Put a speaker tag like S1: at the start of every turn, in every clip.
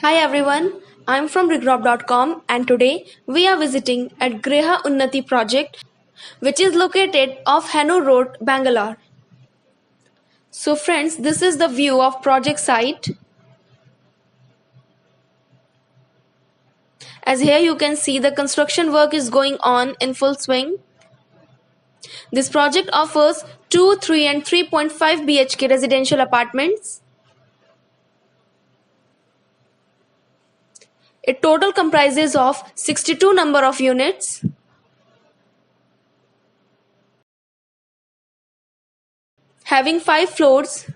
S1: Hi everyone, I'm from Regrob.com and today we are visiting at Griha Unnathi project which is located off Hennur Road, Bangalore. So friends, this is the view of project site. As here you can see the construction work is going on in full swing. This project offers 2, 3 and 3.5 BHK residential apartments. It total comprises of 62 number of units. Having 5 floors.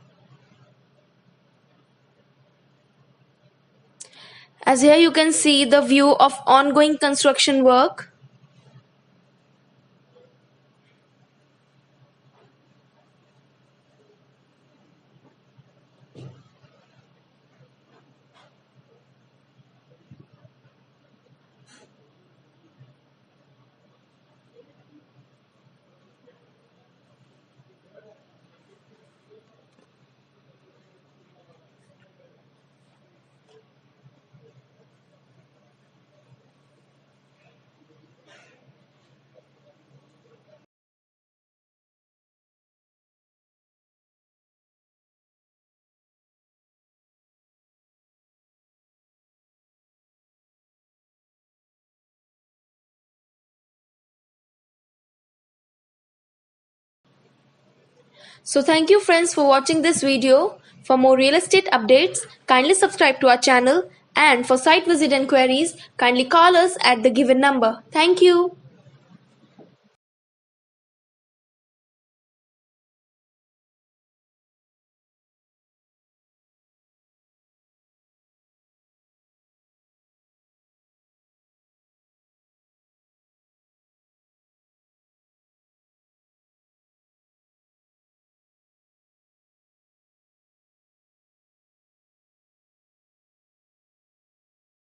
S1: As here you can see the view of ongoing construction work. So thank you friends for watching this video. For more real estate updates, kindly subscribe to our channel, and for site visit enquiries, kindly call us at the given number. Thank you.